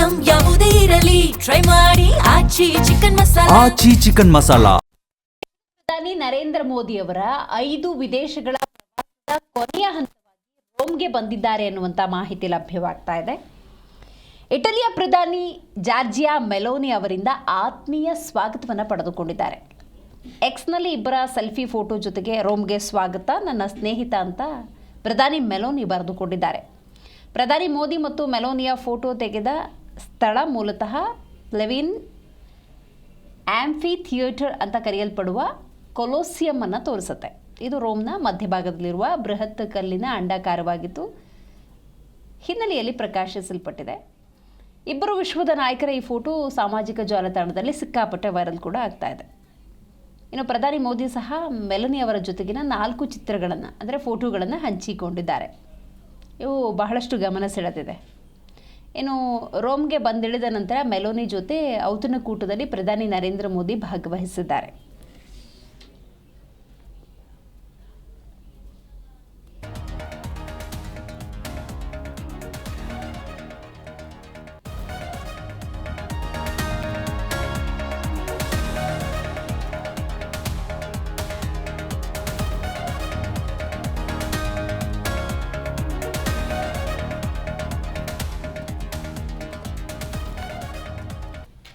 Item ಯಾವುದೇ ಇರಲಿ try ಮಾಡಿ ಆಚಿ ಚಿಕನ್ ಮಸಾಲಾ. ಪ್ರಧಾನಿ ನರೇಂದ್ರ ಮೋದಿ ಅವರ 5 ವಿದೇಶಗಳ ಪ್ರವಾಸದ ಕೊನೆಯ ಹಂತವಾಗಿ ರೋಮ್ಗೆ ಬಂದಿದ್ದಾರೆ ಎನ್ನುವಂಥ ಮಾಹಿತಿ ಲಭ್ಯವಾಗ್ತಾ ಇದೆ. ಇಟಲಿಯ ಪ್ರಧಾನಿ ಜಾರ್ಜಿಯಾ ಮೆಲೋನಿ ಅವರಿಂದ ಆತ್ಮೀಯ ಸ್ವಾಗತವನ್ನು ಪಡೆದುಕೊಂಡಿದ್ದಾರೆ. ಎಕ್ಸ್ನಲ್ಲಿ ಇಬ್ಬರ ಸೆಲ್ಫಿ ಫೋಟೋ ಜೊತೆಗೆ ರೋಮ್ಗೆ ಸ್ವಾಗತ ನನ್ನ ಸ್ನೇಹಿತ ಅಂತ ಪ್ರಧಾನಿ ಮೆಲೋನಿ ಬರೆದುಕೊಂಡಿದ್ದಾರೆ. ಪ್ರಧಾನಿ ಮೋದಿ ಮತ್ತು ಮೆಲೋನಿಯ ಫೋಟೋ ತೆಗೆದ ಸ್ಥಳ ಮೂಲತಃ ಲೆವಿನ್ ಆಂಫಿ ಥಿಯೇಟರ್ ಅಂತ ಕರೆಯಲ್ಪಡುವ ಕೊಲೋಸಿಯಂ ಅನ್ನು ತೋರಿಸುತ್ತೆ. ಇದು ರೋಮ್ನ ಮಧ್ಯಭಾಗದಲ್ಲಿರುವ ಬೃಹತ್ ಕಲ್ಲಿನ ಅಂಡಾಕಾರವಾಗಿದ್ದು ಹಿನ್ನೆಲೆಯಲ್ಲಿ ಪ್ರಕಾಶಿಸಲ್ಪಟ್ಟಿದೆ. ಇಬ್ಬರು ವಿಶ್ವದ ನಾಯಕರ ಈ ಫೋಟೋ ಸಾಮಾಜಿಕ ಜಾಲತಾಣದಲ್ಲಿ ಸಿಕ್ಕಾಪಟ್ಟೆ ವೈರಲ್ ಕೂಡ ಆಗ್ತಾ ಇದೆ. ಇನ್ನು ಪ್ರಧಾನಿ ಮೋದಿ ಸಹ ಮೆಲೋನಿ ಅವರ ಜೊತೆಗಿನ 4 ಚಿತ್ರಗಳನ್ನು ಅಂದರೆ ಫೋಟೋಗಳನ್ನು ಹಂಚಿಕೊಂಡಿದ್ದಾರೆ. ಇವು ಬಹಳಷ್ಟು ಗಮನ ಸೆಳೆದಿದೆ. ಇನ್ನು ರೋಮ್ಗೆ ಬಂದಿಳಿದ ನಂತರ ಮೆಲೋನಿ ಜೊತೆ ಔತಣಕೂಟದಲ್ಲಿ ಪ್ರಧಾನಿ ನರೇಂದ್ರ ಮೋದಿ ಭಾಗವಹಿಸಿದ್ದಾರೆ.